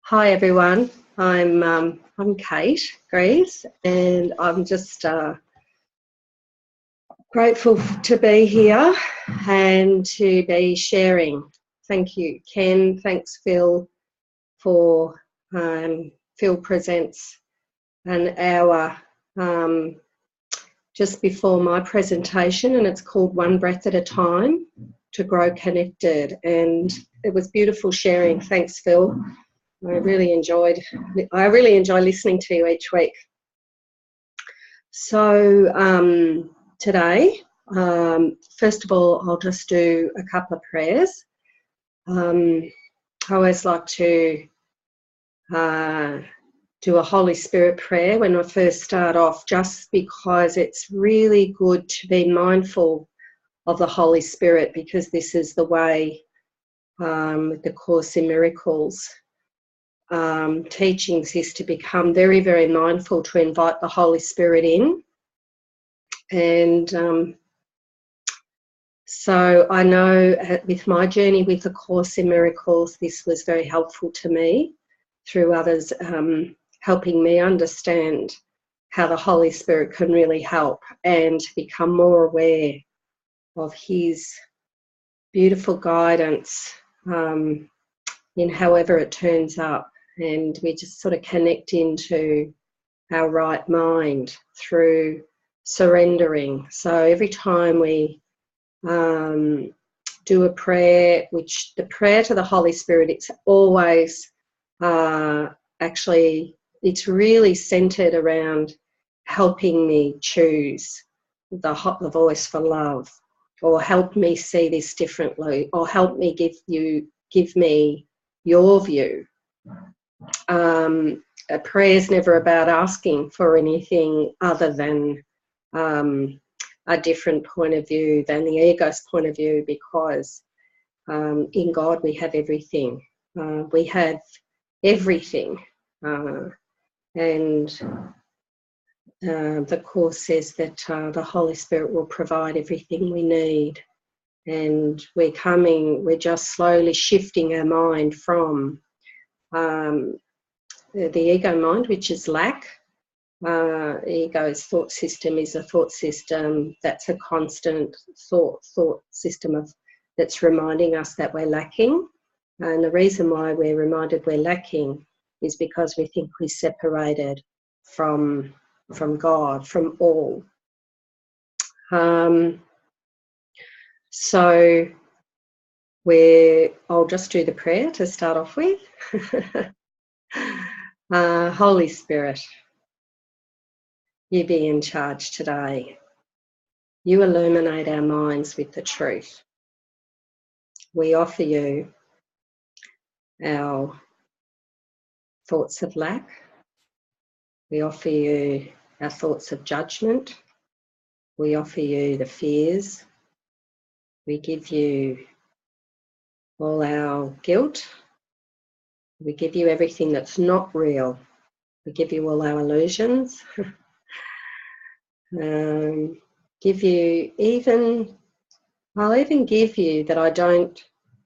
Hi everyone, I'm Cate Greaves, and I'm just grateful to be here and to be sharing. Thank you, Ken. Thanks, Phil, for Phil presents an hour just before my presentation, and it's called One Breath at a Time to Grow Connected, and it was beautiful sharing. Thanks, Phil. I really enjoy listening to you each week. So today, first of all, I'll just do a couple of prayers. I always like to do a Holy Spirit prayer when I first start off, just because it's really good to be mindful of the Holy Spirit, because this is the way the Course in Miracles teachings is to become very, very mindful to invite the Holy Spirit in. And so I know with my journey with the Course in Miracles, this was very helpful to me through others helping me understand how the Holy Spirit can really help and become more aware of His beautiful guidance in however it turns up. And we just sort of connect into our right mind through surrendering. So every time we do a prayer, which the prayer to the Holy Spirit, it's always actually, it's really centered around helping me choose the voice for love, or help me see this differently, or help me give me your view. A prayer is never about asking for anything other than a different point of view than the ego's point of view, because in God we have everything. We have everything. And the Course says that the Holy Spirit will provide everything we need. And we're just slowly shifting our mind from the ego mind, which is lack. Ego's thought system is a thought system that's a constant thought system that's reminding us that we're lacking. And the reason why we're reminded we're lacking is because we think we're separated from God, from all. So I'll just do the prayer to start off with. Holy Spirit, you be in charge today. You illuminate our minds with the truth. We offer you our thoughts of lack. We offer you our thoughts of judgment. We offer you the fears. We give you all our guilt. We give you everything that's not real. We give you all our illusions. I'll even give you that I don't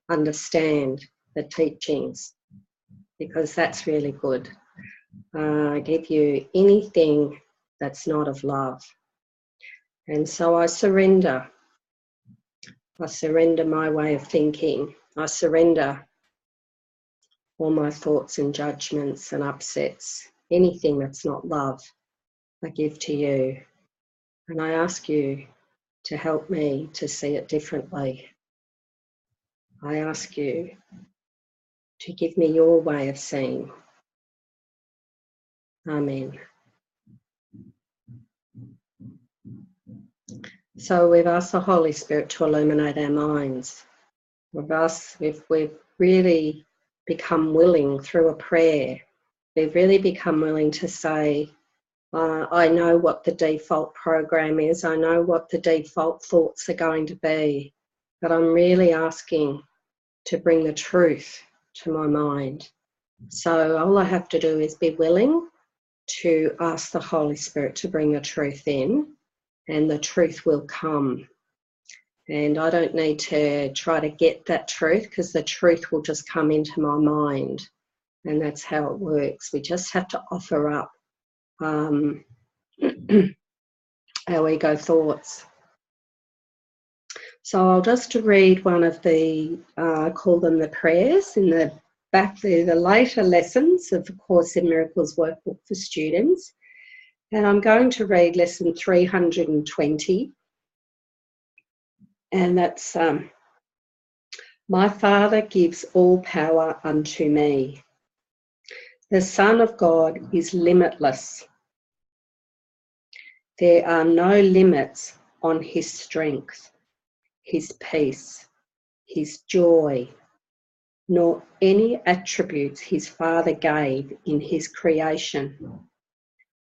understand the teachings, because that's really good. I give you anything that's not of love. And so I surrender. I surrender my way of thinking. I surrender all my thoughts and judgments and upsets. Anything that's not love, I give to you. And I ask you to help me to see it differently. I ask you to give me your way of seeing. Amen. So we've asked the Holy Spirit to illuminate our minds. If we've really become willing through a prayer, we've really become willing to say, I know what the default program is, I know what the default thoughts are going to be, but I'm really asking to bring the truth to my mind. So all I have to do is be willing to ask the Holy Spirit to bring the truth in, and the truth will come. And I don't need to try to get that truth, because the truth will just come into my mind. And that's how it works. We just have to offer up our ego thoughts. So I'll just read one of the, I call them the prayers, in the back there, the later lessons of the Course in Miracles workbook for students. And I'm going to read lesson 320. And that's, my Father gives all power unto me. The Son of God is limitless. There are no limits on his strength, his peace, his joy, nor any attributes his Father gave in his creation.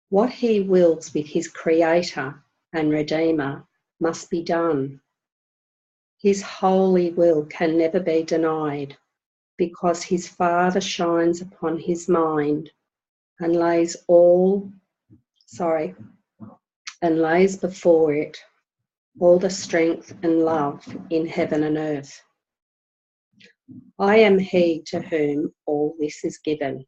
What he wills with his Creator and Redeemer must be done. His holy will can never be denied, because his Father shines upon his mind and lays before it all the strength and love in heaven and earth. I am he to whom all this is given.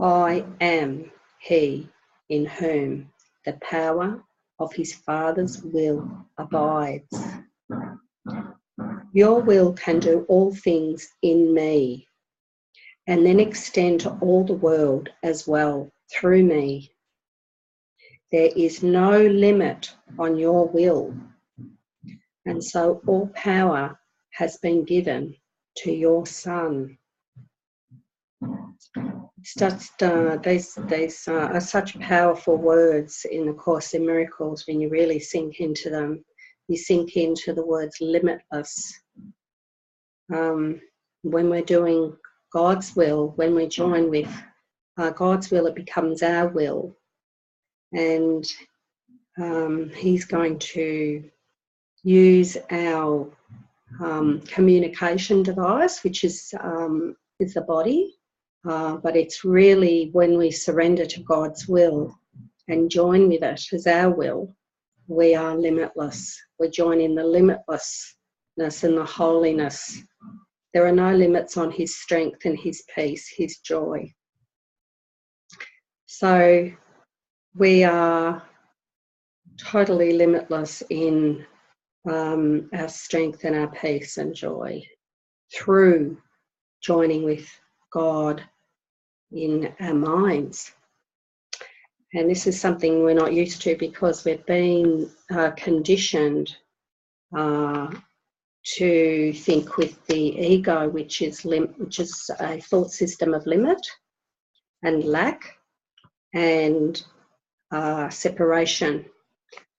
I am he in whom the power of his Father's will abides. Your will can do all things in me, and then extend to all the world as well through me. There is no limit on your will, and so all power has been given to your Son. It's just, these are such powerful words in the Course in Miracles. When you really sink into them, you sink into the words limitless. When we're doing God's will, when we join with God's will, it becomes our will. And he's going to use our communication device, which is the body. But it's really when we surrender to God's will and join with it as our will, we are limitless. We join in the limitlessness and the holiness. There are no limits on his strength and his peace, his joy. So we are totally limitless in our strength and our peace and joy through joining with God in our minds. And this is something we're not used to, because we've been conditioned to think with the ego, which is a thought system of limit and lack and separation.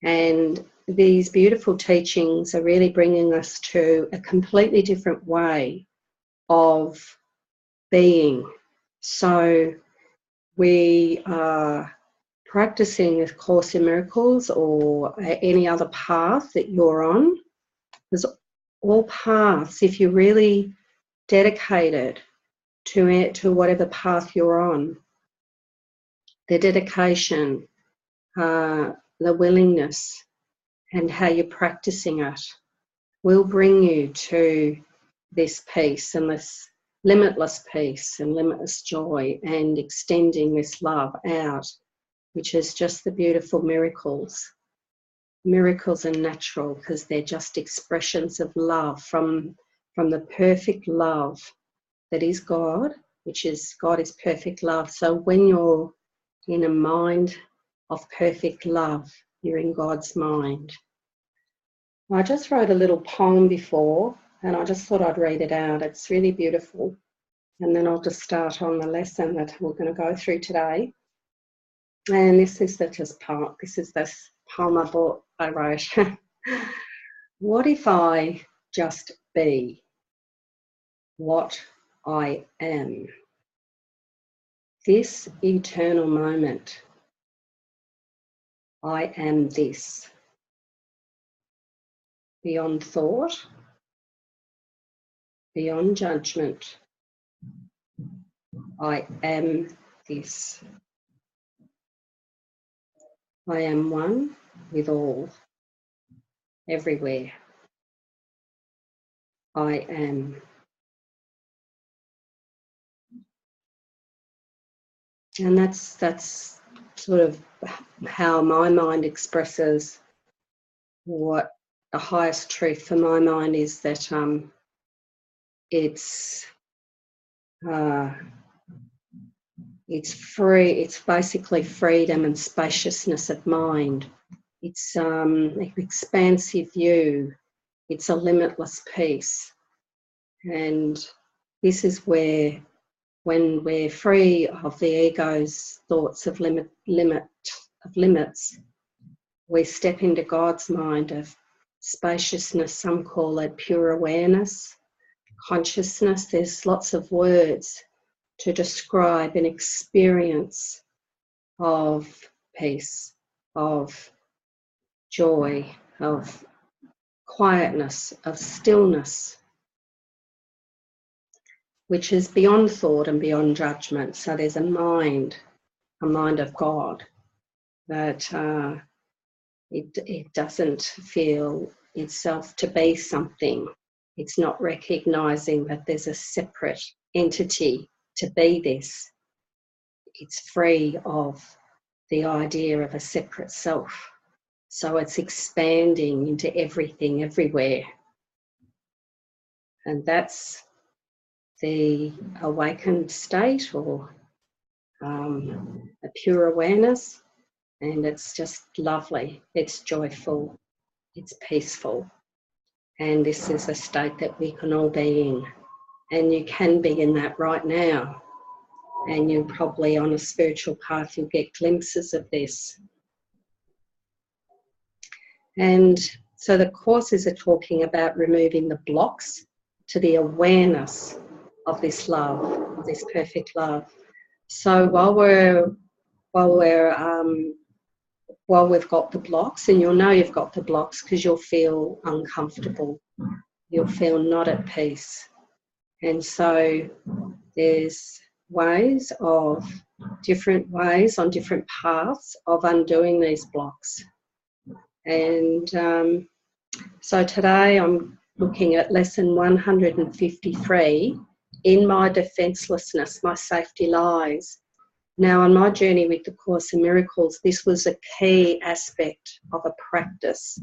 And these beautiful teachings are really bringing us to a completely different way of being. So we are practicing a Course in Miracles or any other path that you're on. There's all paths, if you're really dedicated to whatever path you're on, the dedication, the willingness, and how you're practicing it will bring you to this peace and this limitless peace and limitless joy, and extending this love out, which is just the beautiful miracles. Miracles are natural because they're just expressions of love from the perfect love that is God, which is God is perfect love. So when you're in a mind of perfect love, you're in God's mind. I just wrote a little poem before, and I just thought I'd read it out. It's really beautiful. And then I'll just start on the lesson that we're going to go through today. And this is this poem I wrote. What if I just be what I am? This eternal moment, I am this. Beyond thought, beyond judgment, I am this. I am one with all, everywhere. I am. And that's sort of how my mind expresses what the highest truth for my mind is, that it's free. It's basically freedom and spaciousness of mind. It's an expansive view. It's a limitless peace. And this is where, when we're free of the ego's thoughts of limits, we step into God's mind of spaciousness. Some call it pure awareness, consciousness. There's lots of words to describe an experience of peace, of joy, of quietness, of stillness, which is beyond thought and beyond judgment. So there's a mind of God, that it doesn't feel itself to be something. It's not recognising that there's a separate entity to be this. It's free of the idea of a separate self. So it's expanding into everything, everywhere. And that's the awakened state, or a pure awareness. And it's just lovely. It's joyful. It's peaceful. And this is a state that we can all be in. And you can be in that right now. And you're probably on a spiritual path, you'll get glimpses of this. And so the courses are talking about removing the blocks to the awareness of this love, of this perfect love. So while we've got the blocks, and you'll know you've got the blocks because you'll feel uncomfortable, you'll feel not at peace. And so there's different ways on different paths of undoing these blocks. And so today I'm looking at lesson 153, in my defencelessness, my safety lies. Now, on my journey with the Course in Miracles, this was a key aspect of a practice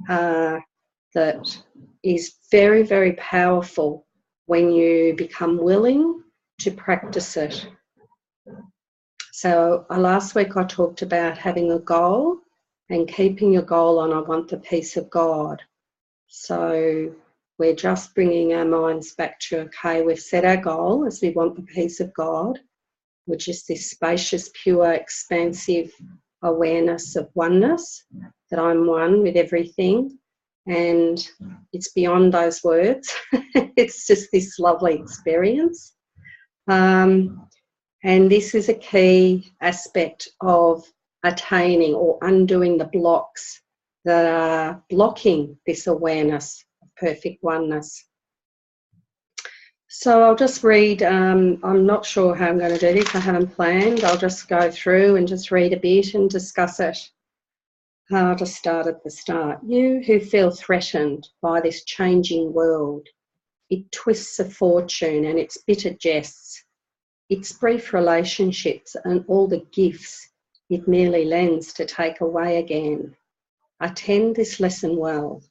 that is very, very powerful when you become willing to practice it. So last week I talked about having a goal and keeping your goal on, I want the peace of God. So we're just bringing our minds back to, okay, we've set our goal as we want the peace of God, which is this spacious, pure, expansive awareness of oneness, that I'm one with everything. And it's beyond those words. It's just this lovely experience. And this is a key aspect of attaining or undoing the blocks that are blocking this awareness of perfect oneness. So I'll just read, I'm not sure how I'm going to do this, I haven't planned. I'll just go through and just read a bit and discuss it. I'll just start at the start. You who feel threatened by this changing world, it twists of fortune and its bitter jests, its brief relationships and all the gifts it merely lends to take away again. Attend this lesson well.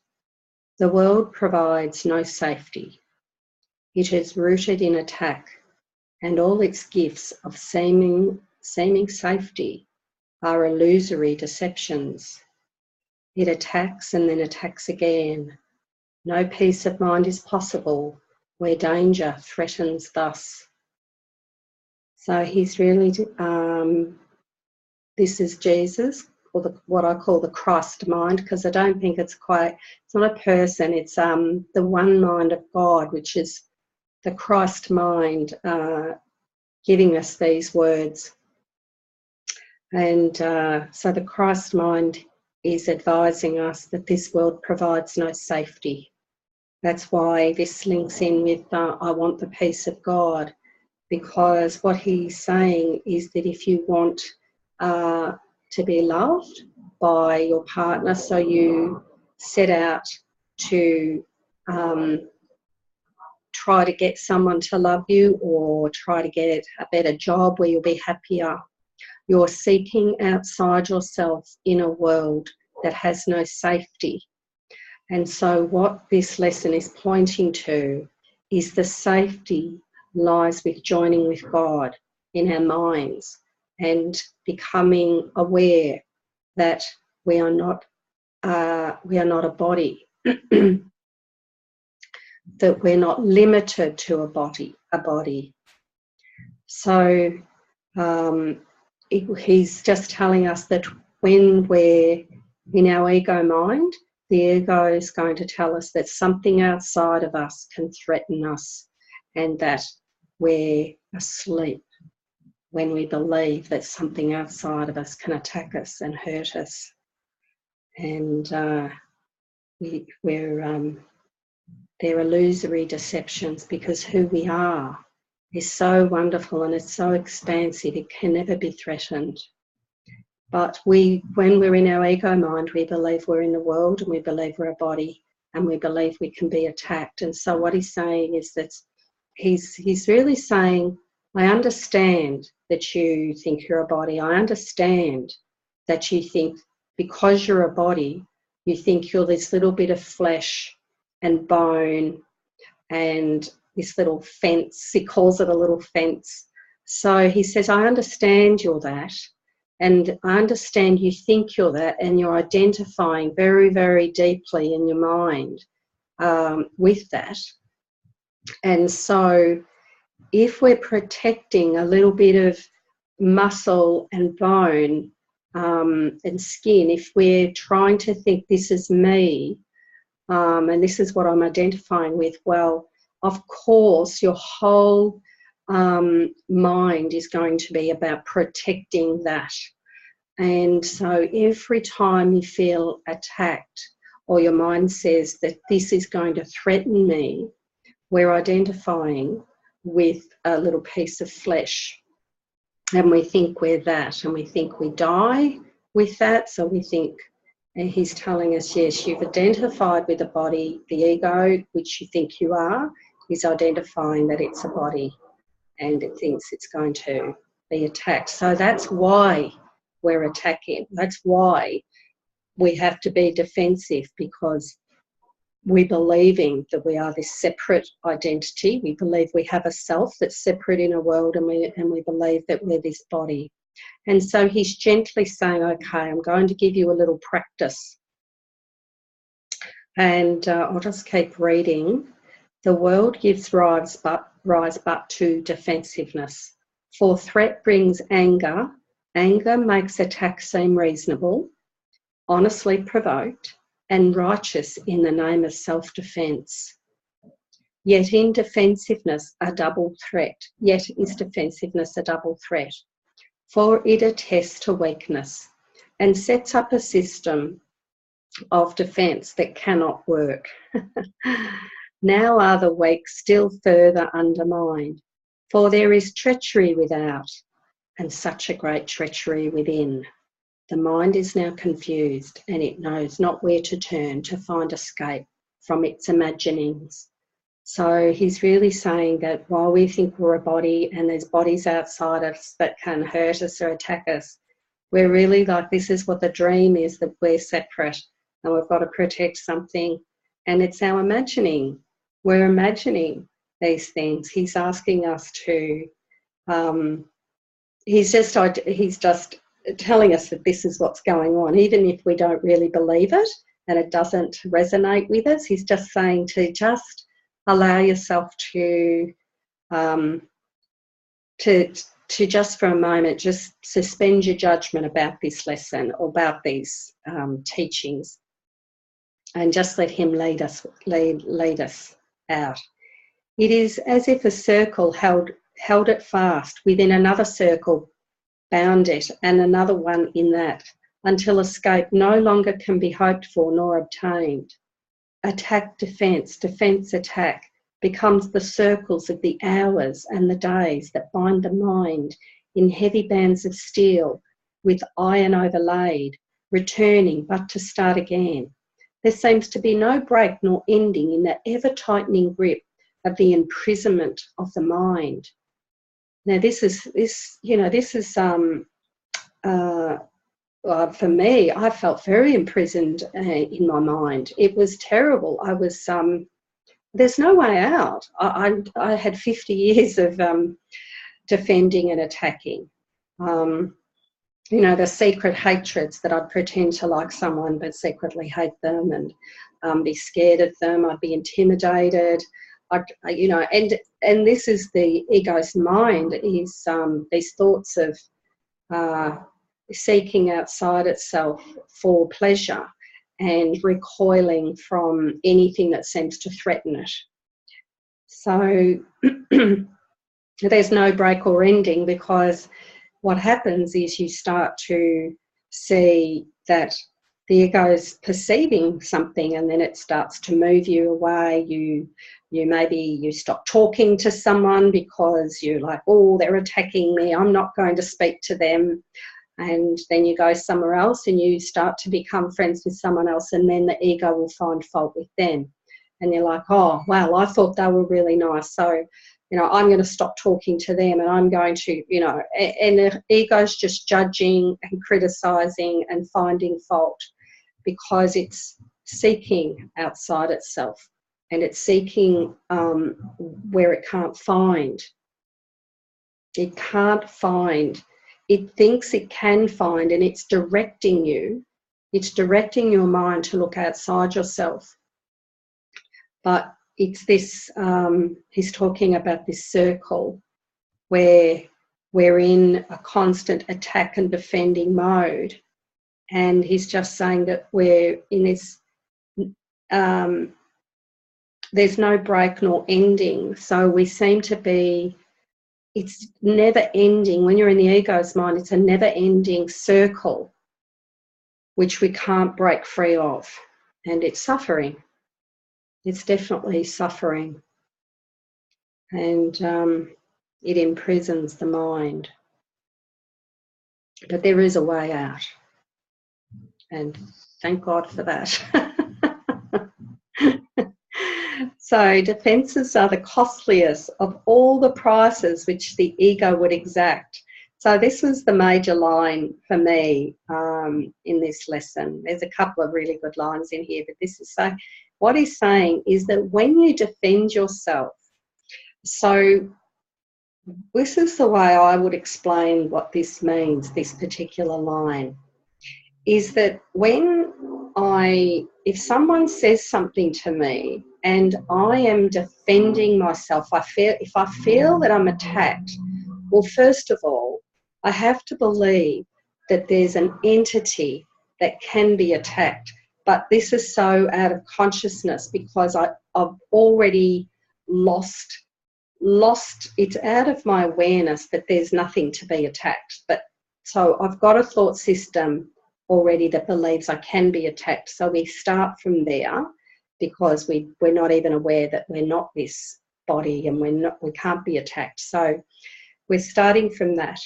The world provides no safety. It is rooted in attack, and all its gifts of seeming safety are illusory deceptions. It attacks and then attacks again. No peace of mind is possible where danger threatens thus. So he's really, this is Jesus, or what I call the Christ mind, because I don't think it's not a person, it's the one mind of God, which is the Christ mind, giving us these words. And so the Christ mind is advising us that this world provides no safety. That's why this links in with I want the peace of God, because what he's saying is that if you want to be loved by your partner, so you set out to try to get someone to love you or try to get a better job where you'll be happier. You're seeking outside yourself in a world that has no safety. And so what this lesson is pointing to is the safety lies with joining with God in our minds and becoming aware that we are not a body, that we're not limited to a body. So he's just telling us that when we're in our ego mind, the ego is going to tell us that something outside of us can threaten us and that we're asleep when we believe that something outside of us can attack us and hurt us. And they're illusory deceptions, because who we are is so wonderful and it's so expansive, it can never be threatened. But when we're in our ego mind, we believe we're in the world and we believe we're a body and we believe we can be attacked. And so what he's saying is that he's really saying, I understand that you think you're a body. I understand that you think because you're a body, you think you're this little bit of flesh and bone and this little fence. He calls it a little fence. So he says, I understand you're that. And I understand you think you're that, and you're identifying very, very deeply in your mind with that. And so if we're protecting a little bit of muscle and bone and skin, if we're trying to think this is me and this is what I'm identifying with, well, of course, your whole mind is going to be about protecting that. And so every time you feel attacked or your mind says that this is going to threaten me, we're identifying with a little piece of flesh. And we think we're that, and we think we die with that. So we think, and he's telling us, yes, you've identified with the body. The ego, which you think you are, is identifying that it's a body and it thinks it's going to be attacked. So that's why we're attacking. That's why we have to be defensive, because we're believing that we are this separate identity. We believe we have a self that's separate in a world, and we believe that we're this body. And so he's gently saying, okay, I'm going to give you a little practice. And I'll just keep reading. The world gives rise but to defensiveness. For threat brings anger. Anger makes attack seem reasonable, honestly provoked, and righteous in the name of self-defence. Yet in defensiveness a double threat. Yet is defensiveness a double threat. For it attests to weakness and sets up a system of defence that cannot work. Now are the weak still further undermined, for there is treachery without, and such a great treachery within. The mind is now confused, and it knows not where to turn to find escape from its imaginings. So he's really saying that while we think we're a body and there's bodies outside us that can hurt us or attack us, we're really like, this is what the dream is, that we're separate and we've got to protect something. And it's our imagining. We're imagining these things. He's asking us to, he's just telling us that this is what's going on, even if we don't really believe it and it doesn't resonate with us. He's just saying to just allow yourself to just for a moment, just suspend your judgment about this lesson or about these teachings, and just let him lead us out. It is as if a circle held it fast within another circle, bound it, and another one in that, until escape no longer can be hoped for nor obtained. Attack, defence, attack becomes the circles of the hours and the days that bind the mind in heavy bands of steel with iron overlaid, returning but to start again. there seems to be no break nor ending in that ever-tightening grip of the imprisonment of the mind. Now, for me, I felt very imprisoned in my mind. It was terrible. There's no way out. I had 50 years of defending and attacking. The secret hatreds that I'd pretend to like someone but secretly hate them and be scared of them. I'd be intimidated. And this is the ego's mind, is these thoughts of seeking outside itself for pleasure and recoiling from anything that seems to threaten it. So there's no break or ending, because what happens is you start to see that the ego is perceiving something, and then it starts to move you away. You stop talking to someone because you're like, oh, they're attacking me, I'm not going to speak to them. And then you go somewhere else and you start to become friends with someone else, and then the ego will find fault with them. And you're like, oh, well, I thought they were really nice, so, I'm going to stop talking to them, and I'm going to, and the ego's just judging and criticising and finding fault, because it's seeking outside itself, and it's seeking where it can't find. It can't find. It thinks it can find, and it's directing you. It's directing your mind to look outside yourself. But it's this, he's talking about this circle where we're in a constant attack and defending mode. And he's just saying that we're in this, there's no break nor ending. So we seem to be, it's never ending. When you're in the ego's mind, it's a never ending circle, which we can't break free of. And it's suffering. It's definitely suffering. And it imprisons the mind. But there is a way out. And thank God for that. So defences are the costliest of all the prices which the ego would exact. So this was the major line for me in this lesson. There's a couple of really good lines in here, but this is so, what he's saying is that when you defend yourself, so this is the way I would explain what this means, this particular line, is that if someone says something to me and I am defending myself, if I feel that I'm attacked, well, first of all, I have to believe that there's an entity that can be attacked. But this is so out of consciousness, because I've already lost, it's out of my awareness that there's nothing to be attacked. But so I've got a thought system already that believes I can be attacked. So we start from there, because we're not even aware that we're not this body, and we can't be attacked. So we're starting from that.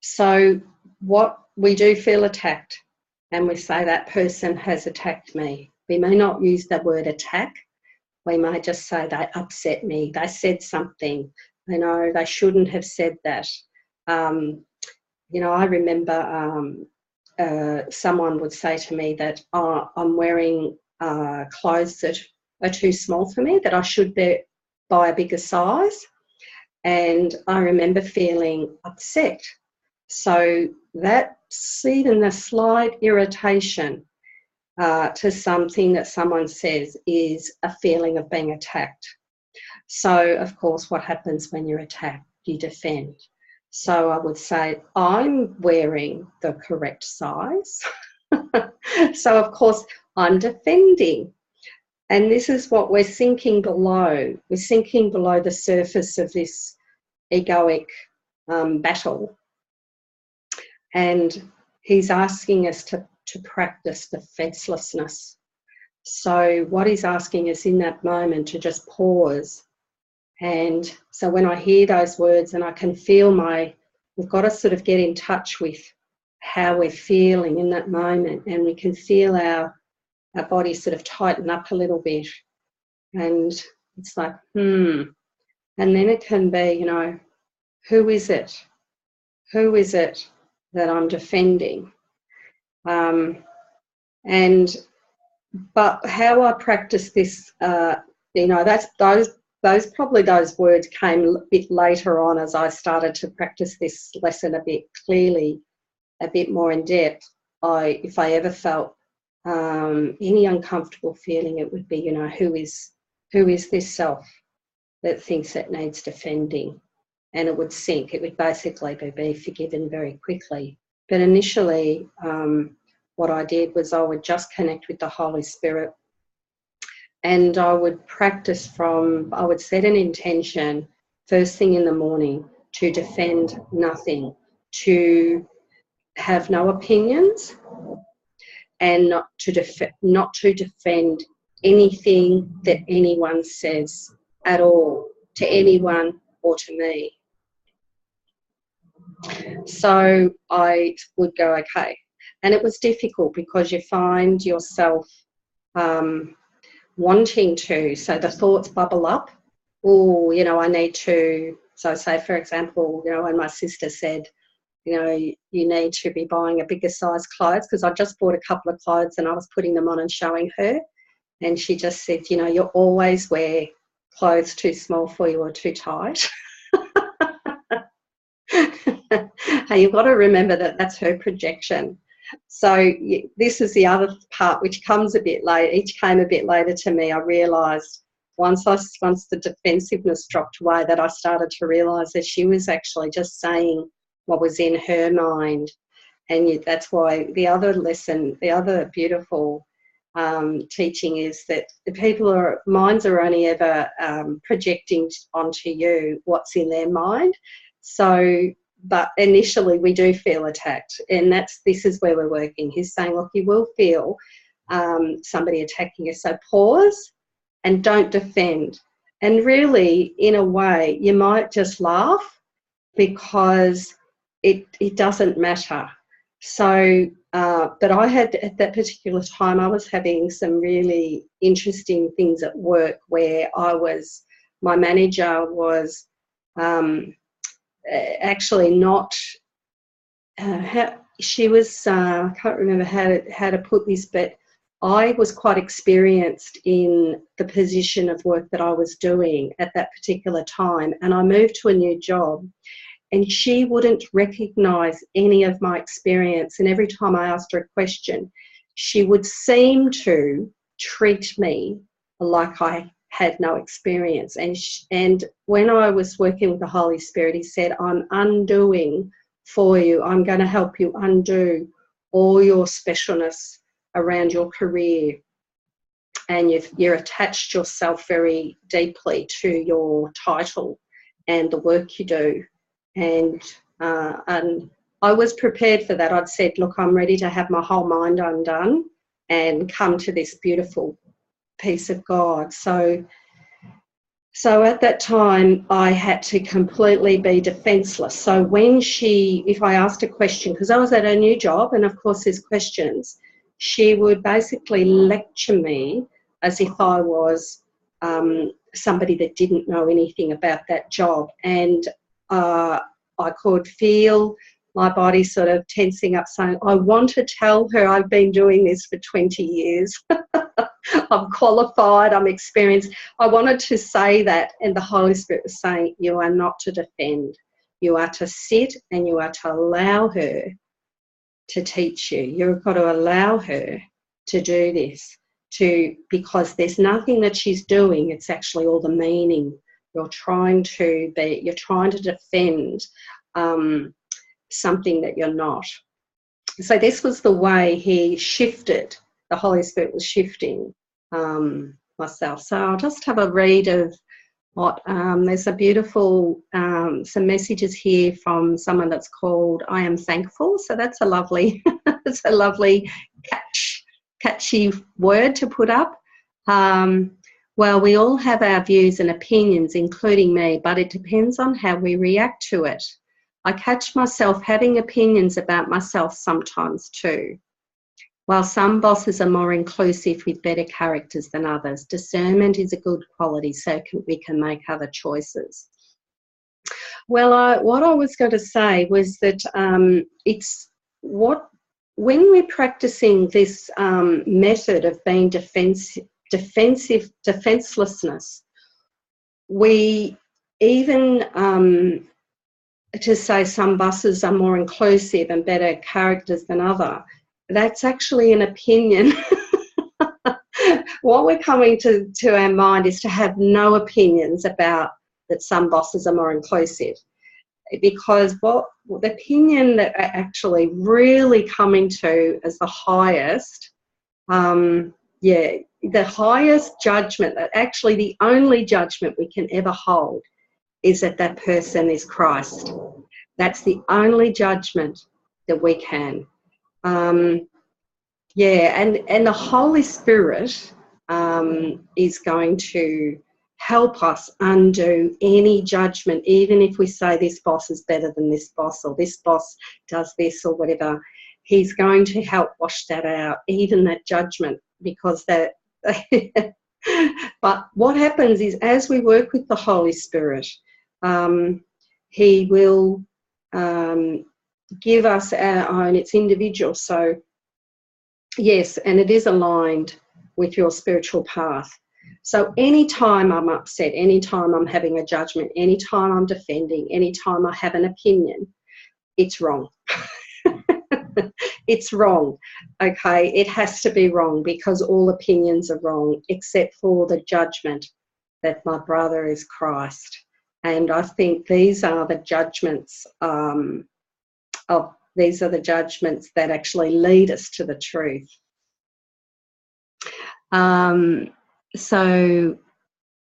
So what we do feel attacked, and we say that person has attacked me. We may not use the word attack. We may just say they upset me. They said something. They shouldn't have said that. I remember someone would say to me that I'm wearing clothes that are too small for me, that I should buy a bigger size. And I remember feeling upset. So that's even a slight irritation to something that someone says is a feeling of being attacked. So, of course, what happens when you're attacked? You defend. So I would say, I'm wearing the correct size. So, of course, I'm defending. And this is what we're sinking below. We're sinking below the surface of this egoic battle. And he's asking us to practice defencelessness. So what he's asking us in that moment to just pause. And so when I hear those words and I can feel we've got to sort of get in touch with how we're feeling in that moment, and we can feel our our bodies sort of tighten up a little bit, and it's like, and then it can be, you know, who is it? Who is it that I'm defending? But how I practice this, you know, that's those words came a bit later on as I started to practice this lesson a bit clearly, a bit more in depth. If I ever felt any uncomfortable feeling, it would be, you know, who is this self that thinks it needs defending? And it would sink. It would basically be forgiven very quickly. But initially, what I did was I would just connect with the Holy Spirit, and I would practice I would set an intention first thing in the morning to defend nothing, to have no opinions, and not to defend anything that anyone says at all, to anyone or to me. So I would go, okay. And it was difficult because you find yourself wanting to, so the thoughts bubble up. Oh, you know, I need to, so say, for example, you know, when my sister said, you know, you need to be buying a bigger size clothes, because I just bought a couple of clothes and I was putting them on and showing her. And she just said, you know, you always wear clothes too small for you or too tight. Hey, you've got to remember that that's her projection. So this is the other part which comes a bit late. Each came a bit later to me. I realised once the defensiveness dropped away, that I started to realise that she was actually just saying what was in her mind. And that's why the other lesson, the other beautiful teaching is that the minds are only ever projecting onto you what's in their mind. So, but initially we do feel attacked, and this is where we're working. He's saying, look, you will feel somebody attacking you, so pause and don't defend. And really, in a way, you might just laugh because it doesn't matter. So, but I had, at that particular time, I was having some really interesting things at work where my manager was actually not, she was, I can't remember how to put this, but I was quite experienced in the position of work that I was doing at that particular time, and I moved to a new job, and she wouldn't recognise any of my experience, and every time I asked her a question, she would seem to treat me like I had no experience. And when I was working with the Holy Spirit, he said, I'm undoing for you. I'm going to help you undo all your specialness around your career. And you're attached yourself very deeply to your title and the work you do. And I was prepared for that. I'd said, look, I'm ready to have my whole mind undone and come to this beautiful peace of God. So at that time, I had to completely be defenceless. So if I asked a question, because I was at a new job, and of course there's questions, she would basically lecture me as if I was somebody that didn't know anything about that job. And I could feel my body sort of tensing up, saying, I want to tell her I've been doing this for 20 years. I'm qualified, I'm experienced. I wanted to say that, and the Holy Spirit was saying, you are not to defend. You are to sit and you are to allow her to teach you. You've got to allow her to do this, because there's nothing that she's doing. It's actually all the meaning. You're trying to defend something that you're not. So this was the way he shifted. The Holy Spirit was shifting myself. So I'll just have a read of what, there's a beautiful, some messages here from someone that's called I Am Thankful. So that's a lovely, it's a lovely catchy word to put up. Well, we all have our views and opinions, including me, but it depends on how we react to it. I catch myself having opinions about myself sometimes too. While some bosses are more inclusive with better characters than others, discernment is a good quality so we can make other choices. Well, what I was going to say was that when we're practicing this method of being defencelessness, we even to say some bosses are more inclusive and better characters than other, that's actually an opinion. What we're coming to our mind is to have no opinions about that some bosses are more inclusive, because the opinion that we're actually really coming to as the highest, the highest judgment, that actually the only judgment we can ever hold is that that person is Christ. That's the only judgment that we can. And the Holy Spirit is going to help us undo any judgment, even if we say this boss is better than this boss, or this boss does this or whatever. He's going to help wash that out, even that judgment, because that but what happens is, as we work with the Holy Spirit, he will give us our own, it's individual. So yes, and it is aligned with your spiritual path. So anytime I'm upset, anytime I'm having a judgment, anytime I'm defending, anytime I have an opinion, it's wrong. It's wrong, okay? It has to be wrong, because all opinions are wrong except for the judgment that my brother is Christ. And I think these are the judgments that actually lead us to the truth. So,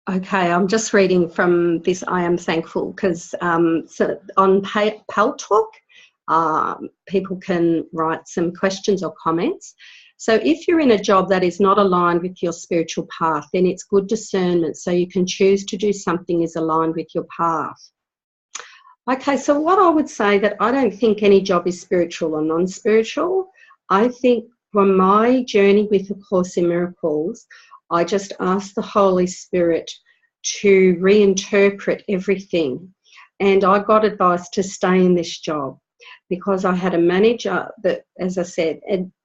okay, I'm just reading from this I Am Thankful, because so on Pal Talk, people can write some questions or comments. So if you're in a job that is not aligned with your spiritual path, then it's good discernment, so you can choose to do something is aligned with your path. Okay, so what I would say, that I don't think any job is spiritual or non-spiritual. I think from my journey with A Course in Miracles, I just asked the Holy Spirit to reinterpret everything. And I got advice to stay in this job, because I had a manager that, as I said,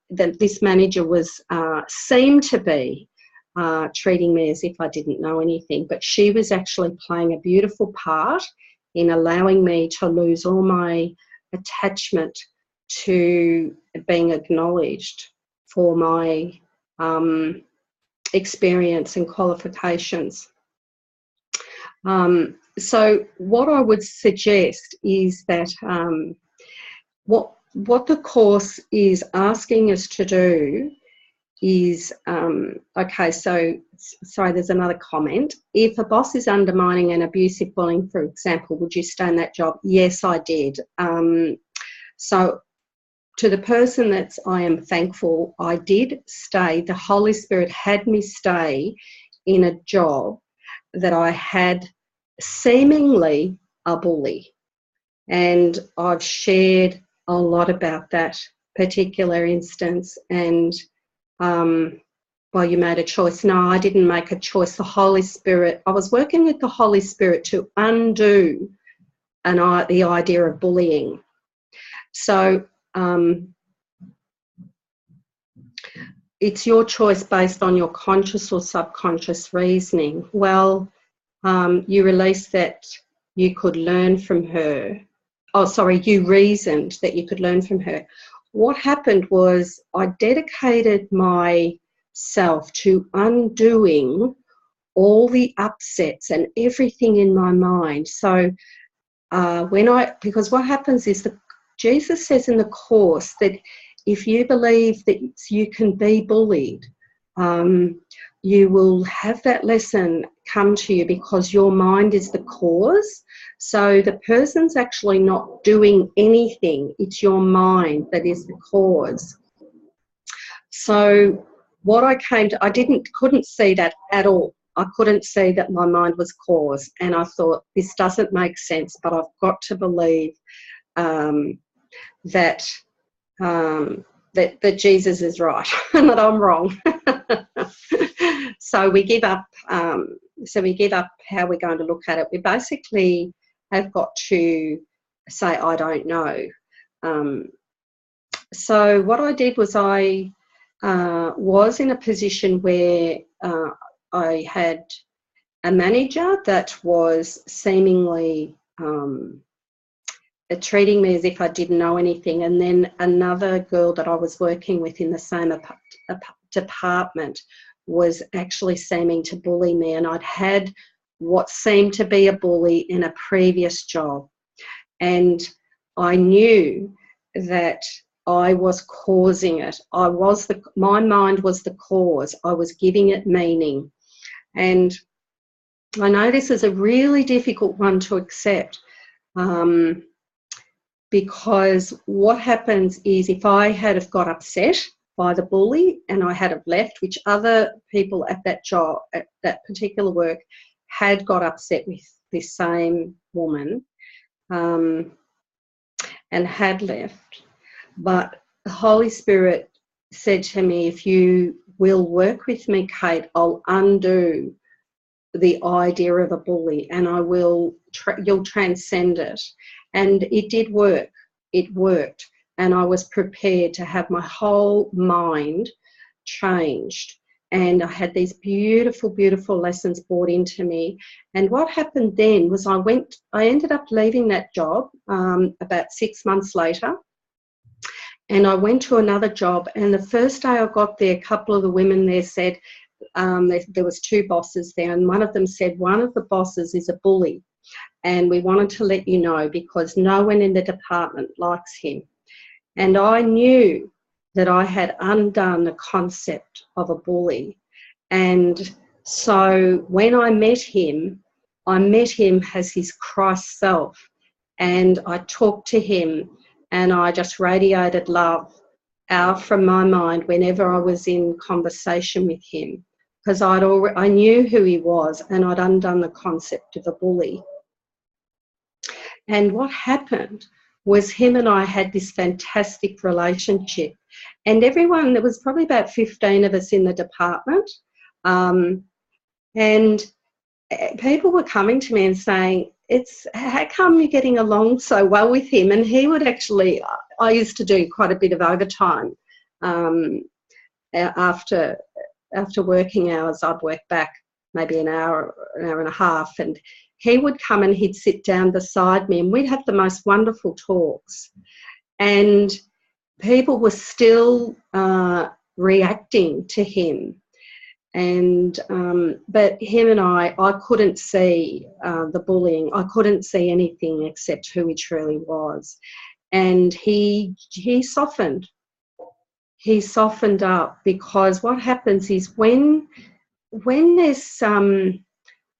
that this manager was seemed to be treating me as if I didn't know anything, but she was actually playing a beautiful part in allowing me to lose all my attachment to being acknowledged for my experience and qualifications. So what I would suggest is that what the Course is asking us to do is, okay, so, sorry, there's another comment. If a boss is undermining and abusive bullying, for example, would you stay in that job? Yes, I did. So to the person that's I am thankful, I did stay. The Holy Spirit had me stay in a job that I had seemingly a bully. And I've shared a lot about that particular instance. And well, you made a choice. No, I didn't make a choice. The Holy Spirit, I was working with the Holy Spirit to undo the idea of bullying. So it's your choice based on your conscious or subconscious reasoning. Well, you released that you could learn from her. Oh, sorry, you reasoned that you could learn from her. What happened was I dedicated myself to undoing all the upsets and everything in my mind. So because what happens is that Jesus says in the Course that if you believe that you can be bullied, you will have that lesson come to you, because your mind is the cause. So the person's actually not doing anything. It's your mind that is the cause. So what I came to, couldn't see that at all. I couldn't see that my mind was cause. And I thought, this doesn't make sense, but I've got to believe that that Jesus is right and that I'm wrong. So we give up. We give up how we're going to look at it. We basically have got to say, I don't know. So what I did was I was in a position where I had a manager that was seemingly treating me as if I didn't know anything, and then another girl that I was working with in the same department was actually seeming to bully me, and I'd had what seemed to be a bully in a previous job, and I knew that I was causing it. My mind was the cause. I was giving it meaning. And I know this is a really difficult one to accept, because what happens is if I had have got upset by the bully and I had have left, which other people at that job, at that particular work, had got upset with this same woman and had left. But the Holy Spirit said to me, if you will work with me, Cate, I'll undo the idea of a bully, and I will. You'll transcend it. And it did work. It worked, and I was prepared to have my whole mind changed. And I had these beautiful, beautiful lessons brought into me. And what happened then was I ended up leaving that job about 6 months later. And I went to another job, and the first day I got there, a couple of the women there said, there was 2 bosses there, and one of them said, one of the bosses is a bully, and we wanted to let you know because no one in the department likes him. And I knew that I had undone the concept of a bully. And so when I met him as his Christ self, and I talked to him, and I just radiated love out from my mind whenever I was in conversation with him, because I knew who he was, and I'd undone the concept of a bully. And what happened was him and I had this fantastic relationship, and everyone, there was probably about 15 of us in the department, and people were coming to me and saying, how come you're getting along so well with him? And he would actually, I used to do quite a bit of overtime after working hours. I'd work back maybe an hour and a half, and he would come and he'd sit down beside me, and we'd have the most wonderful talks. And people were still reacting to him. And but him and I couldn't see the bullying. I couldn't see anything except who he truly was. And he softened. He softened up, because what happens is when there's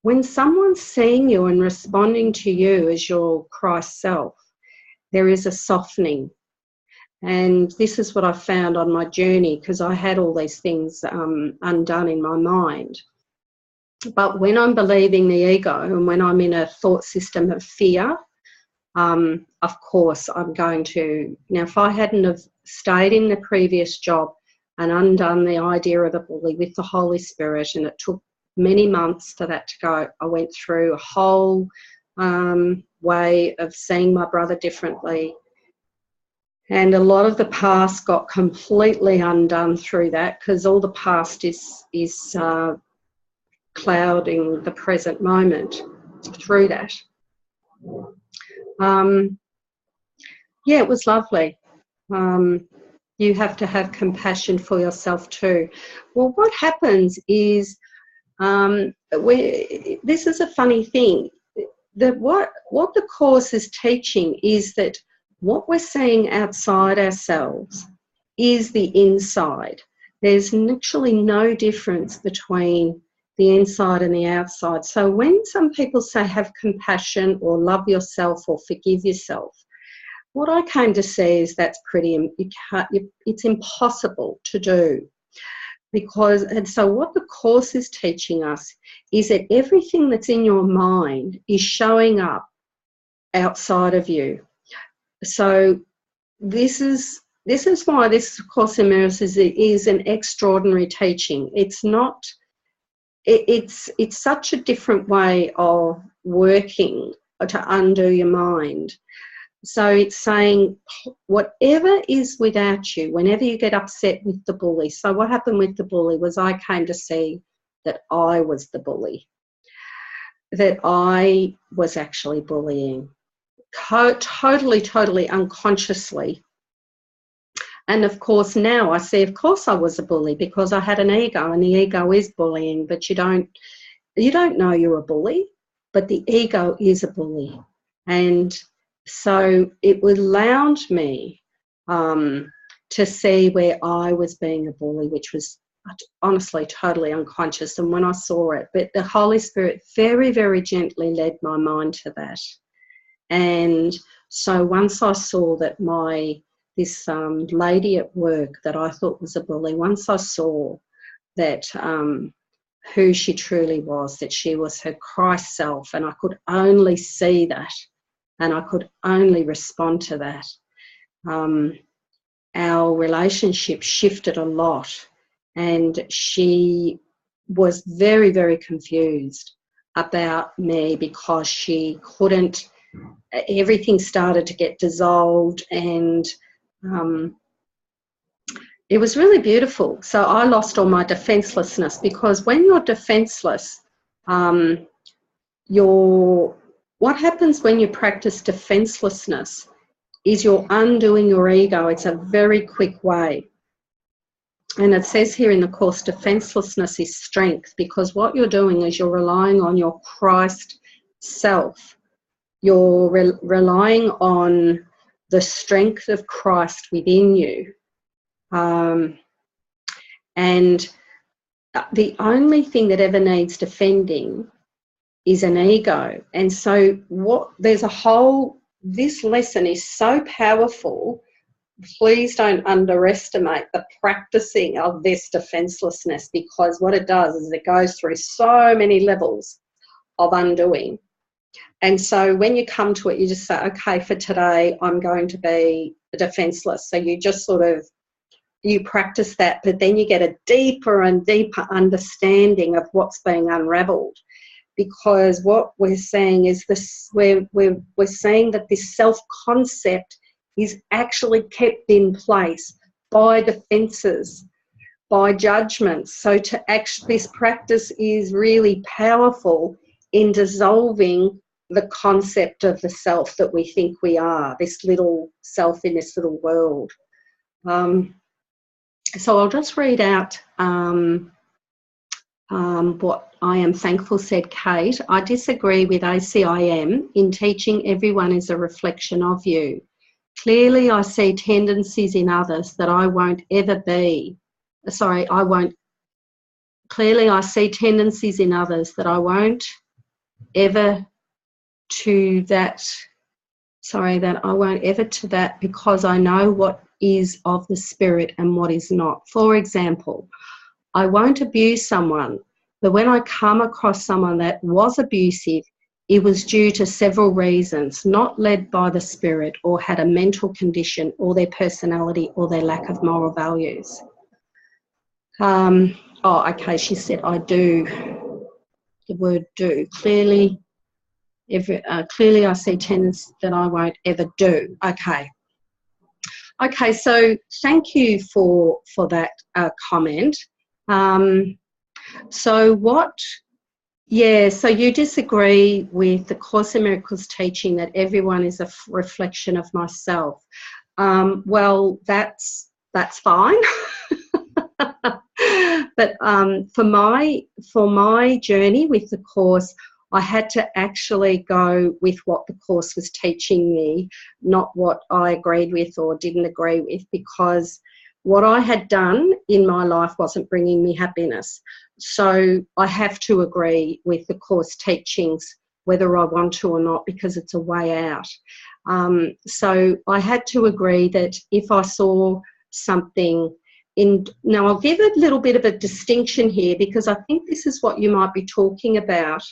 when someone's seeing you and responding to you as your Christ self, there is a softening. And this is what I found on my journey, because I had all these things undone in my mind. But when I'm believing the ego and when I'm in a thought system of fear, of course I'm going to... Now, if I hadn't have stayed in the previous job and undone the idea of a bully with the Holy Spirit, and it took many months for that to go, I went through a whole way of seeing my brother differently. And a lot of the past got completely undone through that, because all the past is clouding the present moment through that. Yeah, it was lovely. You have to have compassion for yourself too. Well, what happens is, this is a funny thing, that what the Course is teaching is that what we're seeing outside ourselves is the inside. There's literally no difference between the inside and the outside. So when some people say have compassion or love yourself or forgive yourself, what I came to see is that's it's impossible to do. And so what the Course is teaching us is that everything that's in your mind is showing up outside of you. So this is this is why this Course in Mirrors is an extraordinary teaching. It's not, it's such a different way of working to undo your mind. So it's saying whatever is without you, whenever you get upset with the bully. So what happened with the bully was I came to see that I was the bully, that I was actually bullying, totally unconsciously. And of course now I see, of course I was a bully, because I had an ego, and the ego is bullying, but you don't know you're a bully, but the ego is a bully. And so it allowed me to see where I was being a bully, which was honestly totally unconscious. And when I saw it, but the Holy Spirit very, very gently led my mind to that. And so once I saw that this lady at work that I thought was a bully, once I saw that who she truly was, that she was her Christ self, and I could only see that, and I could only respond to that, our relationship shifted a lot, and she was very, very confused about me because she couldn't, everything started to get dissolved, and it was really beautiful. So I lost all my defencelessness, because when you're defenseless, what happens when you practice defenselessness is you're undoing your ego. It's a very quick way. And it says here in the Course, defenselessness is strength, because what you're doing is you're relying on your Christ self. You're relying on the strength of Christ within you. And the only thing that ever needs defending is an ego. And so this lesson is so powerful. Please don't underestimate the practicing of this defenselessness, because what it does is it goes through so many levels of undoing. And so when you come to it, you just say, okay, for today, I'm going to be defenseless. So you just you practice that, but then you get a deeper and deeper understanding of what's being unraveled. Because what we're saying is this, we're saying that this self-concept is actually kept in place by defences, by judgments. So this practice is really powerful in dissolving the concept of the self that we think we are, this little self in this little world. So I'll just read out what I am thankful said, Cate. I disagree with ACIM in teaching everyone is a reflection of you. Clearly I see tendencies in others that I won't ever be. Clearly I see tendencies in others that I won't ever to that because I know what is of the spirit and what is not. For example, I won't abuse someone, but when I come across someone that was abusive, it was due to several reasons, not led by the spirit or had a mental condition or their personality or their lack of moral values. Okay, she said, I do. The word do. Clearly I see tendencies that I won't ever do. Okay, so thank you for that comment. So you disagree with the Course in Miracles teaching that everyone is a reflection of myself. Well, that's fine. But for my journey with the Course, I had to actually go with what the Course was teaching me, not what I agreed with or didn't agree with, because what I had done in my life wasn't bringing me happiness. So I have to agree with the Course teachings, whether I want to or not, because it's a way out. So I had to agree that if I saw something now I'll give a little bit of a distinction here, because I think this is what you might be talking about.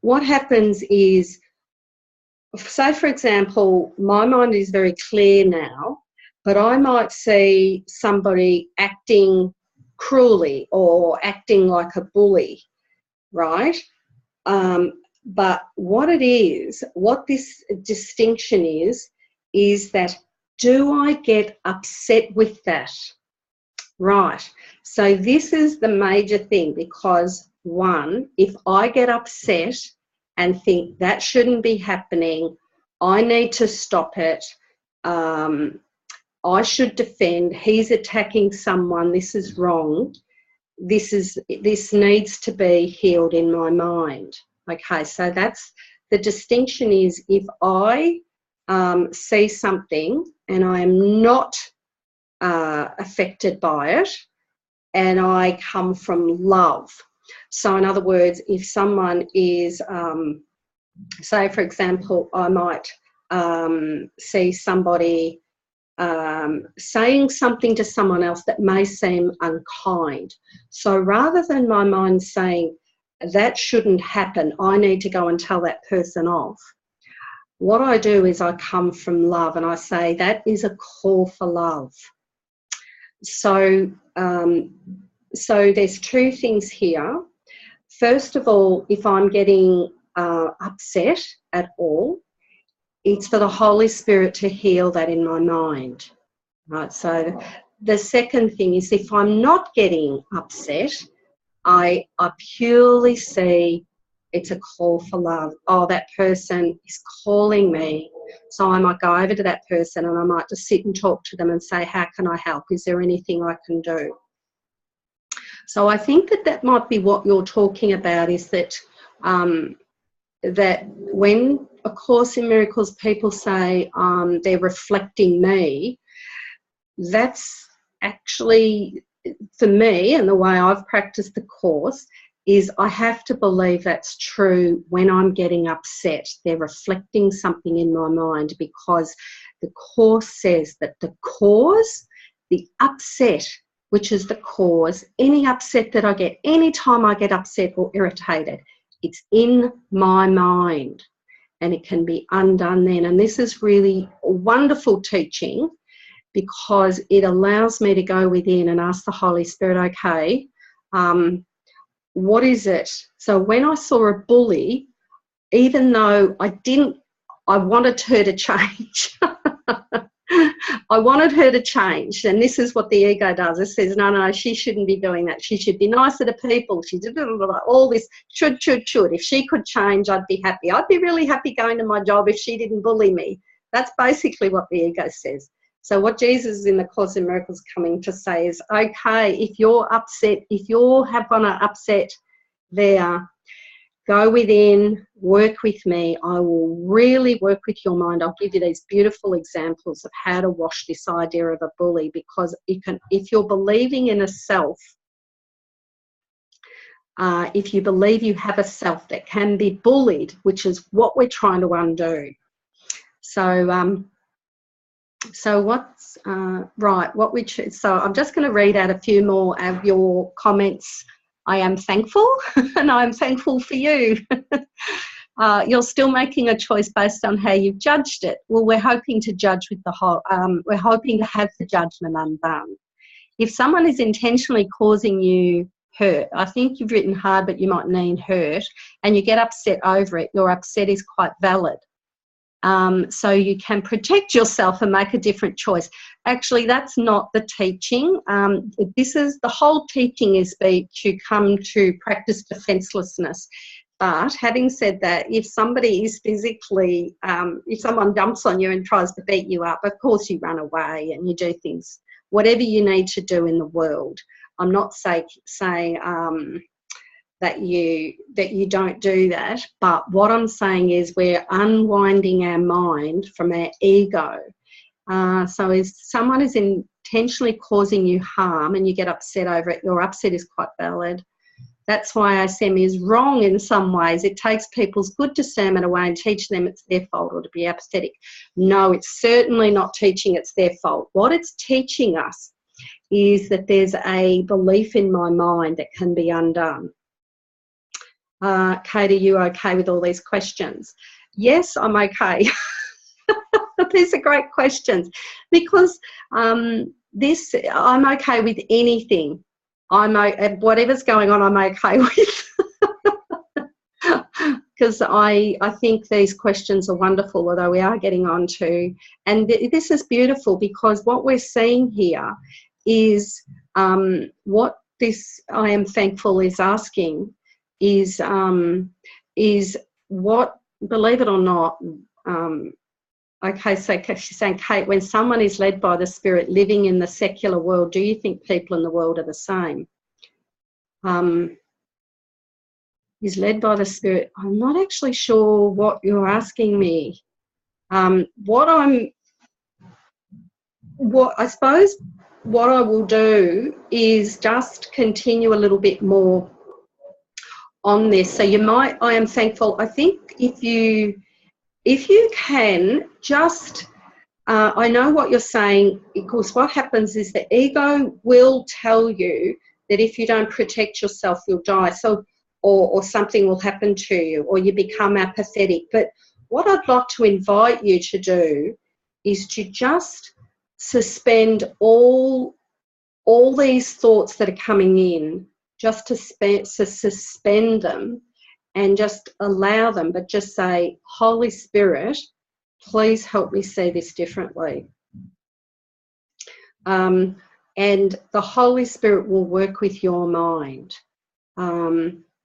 What happens is say, for example, my mind is very clear now, but I might see somebody acting cruelly or acting like a bully, right? But what it is, what this distinction is that do I get upset with that? Right. So this is the major thing, because one, if I get upset and think that shouldn't be happening, I need to stop it, I should defend, he's attacking someone, this is wrong, this needs to be healed in my mind. Okay, so that's the distinction, is if I see something and I am not affected by it, and I come from love. So in other words, if someone is, say for example, I might see somebody saying something to someone else that may seem unkind. So rather than my mind saying that shouldn't happen, I need to go and tell that person off, what I do is I come from love and I say that is a call for love. So, so there's two things here. First of all, if I'm getting upset at all, it's for the Holy Spirit to heal that in my mind, right? So the second thing is, if I'm not getting upset, I purely see it's a call for love. Oh, that person is calling me. So I might go over to that person and I might just sit and talk to them and say, how can I help? Is there anything I can do? So I think that might be what you're talking about, is that that when A Course in Miracles people say they're reflecting me, that's actually, for me, and the way I've practiced the Course, is I have to believe that's true when I'm getting upset. They're reflecting something in my mind, because the Course says that the cause, the upset, which is the cause, any upset that I get, any time I get upset or irritated, it's in my mind and it can be undone then. And this is really a wonderful teaching, because it allows me to go within and ask the Holy Spirit, okay, what is it? So when I saw a bully, even though I wanted her to change. I wanted her to change, and this is what the ego does. It says, no, she shouldn't be doing that. She should be nicer to people. She did all this should. If she could change, I'd be happy. I'd be really happy going to my job if she didn't bully me. That's basically what the ego says. So what Jesus in the Course in Miracles coming to say is, okay, if you're upset, if you have gone upset there, go within, work with me. I will really work with your mind. I'll give you these beautiful examples of how to wash this idea of a bully, because if you're believing in a self, if you believe you have a self that can be bullied, which is what we're trying to undo. So, so what's right? So I'm just going to read out a few more of your comments. I am thankful, and I'm thankful for you. You're still making a choice based on how you've judged it. Well, we're hoping to judge with the whole. We're hoping to have the judgment undone. If someone is intentionally causing you hurt, I think you've written hard, but you might mean hurt, and you get upset over it. Your upset is quite valid. So you can protect yourself and make a different choice. Actually, that's not the teaching. This is the whole teaching is to come to practice defencelessness. But having said that, if somebody is physically, if someone jumps on you and tries to beat you up, of course you run away and you do things, whatever you need to do in the world. I'm not saying that you don't do that, but what I'm saying is we're unwinding our mind from our ego. So if someone is intentionally causing you harm and you get upset over it, your upset is quite valid. That's why ASM is wrong in some ways. It takes people's good discernment away and teach them it's their fault or to be apathetic. No, it's certainly not teaching it's their fault. What it's teaching us is that there's a belief in my mind that can be undone. Cate, are you okay with all these questions? Yes, I'm okay. These are great questions because I'm okay with anything. Whatever's going on, I'm okay with. Because I think these questions are wonderful, although we are getting on to, and this is beautiful because what we're seeing here is what this I am thankful is asking is what, believe it or not, okay, so she's saying, Kate, when someone is led by the Spirit living in the secular world, do you think people in the world are the same? Is led by the Spirit. I'm not actually sure what you're asking me. What I suppose what I will do is just continue a little bit more on this. So I am thankful. I think if you can just, I know what you're saying, because what happens is the ego will tell you that if you don't protect yourself, you'll die. So, or something will happen to you, or you become apathetic. But what I'd like to invite you to do is to just suspend all these thoughts that are coming in, just to suspend them and just allow them, but just say, Holy Spirit, please help me see this differently. And the Holy Spirit will work with your mind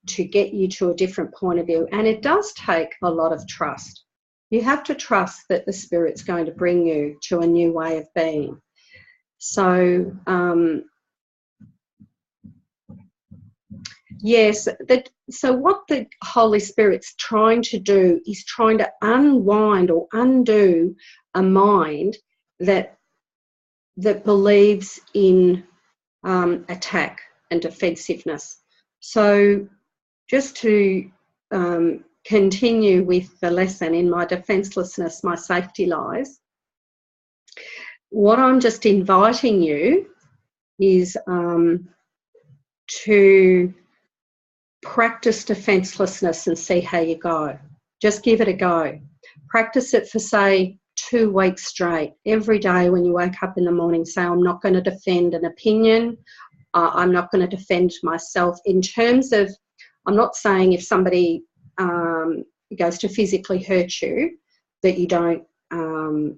to get you to a different point of view. And it does take a lot of trust. You have to trust that the Spirit's going to bring you to a new way of being. So, yes, so what the Holy Spirit's trying to do is trying to unwind or undo a mind that believes in attack and defensiveness. So just to continue with the lesson, in my defencelessness, my safety lies, what I'm just inviting you is to practice defencelessness and see how you go. Just give it a go. Practice it for, say, 2 weeks straight. Every day when you wake up in the morning, say, I'm not going to defend an opinion. I'm not going to defend myself in terms of, I'm not saying if somebody goes to physically hurt you that you don't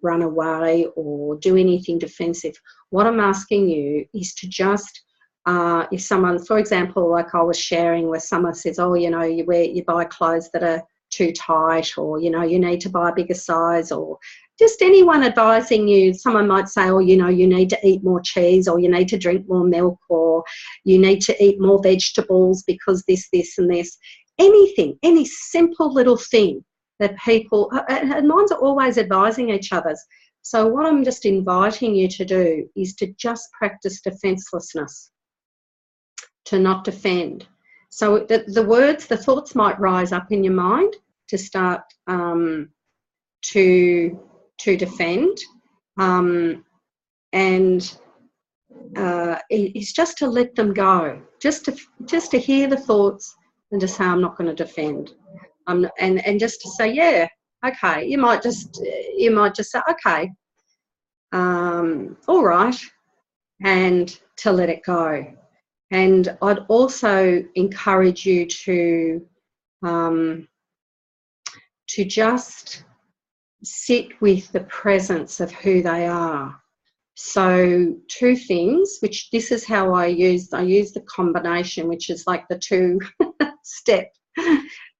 run away or do anything defensive. What I'm asking you is to just, if someone, for example, like I was sharing, where someone says, oh, you know, you buy clothes that are too tight, or, you know, you need to buy a bigger size, or just anyone advising you, someone might say, oh, you know, you need to eat more cheese, or you need to drink more milk, or you need to eat more vegetables because this, and this. Anything, any simple little thing that people, and minds are always advising each other. So what I'm just inviting you to do is to just practice defencelessness, to not defend. So the words, the thoughts might rise up in your mind to start to defend, and it's just to let them go, just to hear the thoughts and to say, I'm not going to defend. And just to say, yeah, okay. You might just say, okay, all right, and to let it go. And I'd also encourage you to just sit with the presence of who they are. So 2 things, which this is how I use the combination, which is like the 2 step,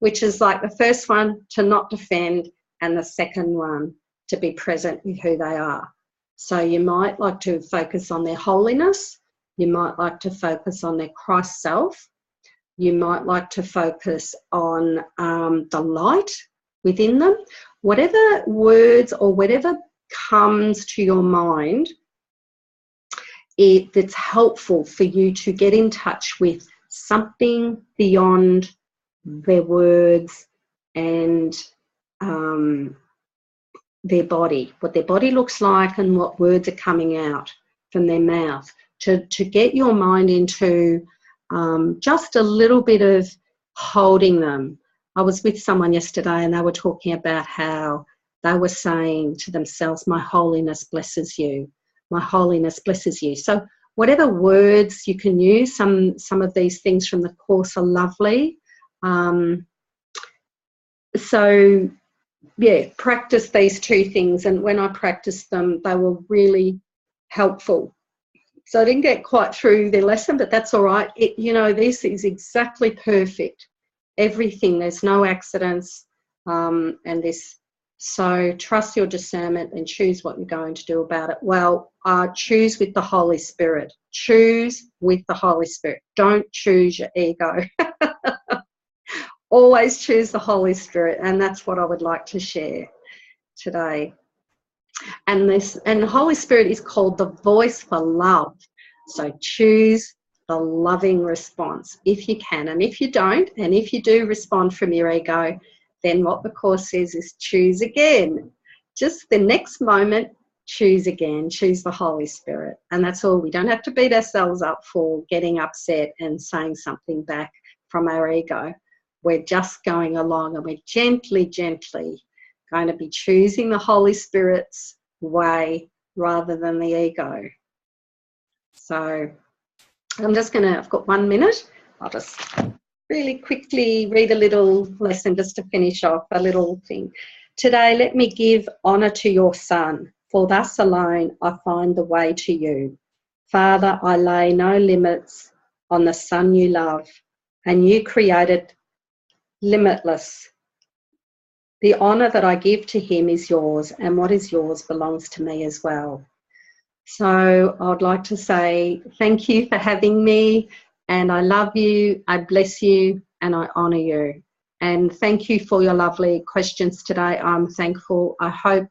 which is like the first one, to not defend, and the second one, to be present with who they are. So you might like to focus on their holiness. You might like to focus on their Christ self. You might like to focus on the light within them. Whatever words or whatever comes to your mind, that's helpful for you to get in touch with something beyond their words and their body, what their body looks like and what words are coming out from their mouth, to get your mind into just a little bit of holding them, I was with someone yesterday and they were talking about how they were saying to themselves, my holiness blesses you. My holiness blesses you. So whatever words you can use, some of these things from the Course are lovely. So, yeah, practice these two things. And when I practiced them, they were really helpful. So I didn't get quite through the lesson, but that's all right. You know, this is exactly perfect. Everything, there's no accidents, and this. So trust your discernment and choose what you're going to do about it. Well, choose with the Holy Spirit. Choose with the Holy Spirit. Don't choose your ego. Always choose the Holy Spirit, and that's what I would like to share today. And the Holy Spirit is called the voice for love. So choose the loving response if you can. And if you don't, and if you do respond from your ego, then what the Course says is choose again. Just the next moment, choose again. Choose the Holy Spirit. And that's all. We don't have to beat ourselves up for getting upset and saying something back from our ego. We're just going along and we're gently, gently going to be choosing the Holy Spirit's way rather than the ego. So I'm just going to, I've got 1 minute. I'll just really quickly read a little lesson just to finish off, a little thing. Today, let me give honour to your Son, for thus alone I find the way to you. Father, I lay no limits on the Son you love, and you created limitless. The honour that I give to him is yours, and what is yours belongs to me as well. So I'd like to say thank you for having me, and I love you, I bless you, and I honour you. And thank you for your lovely questions today. I'm thankful. I hope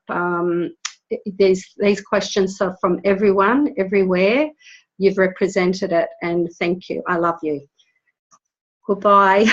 these questions are from everyone, everywhere. You've represented it, and thank you. I love you. Goodbye.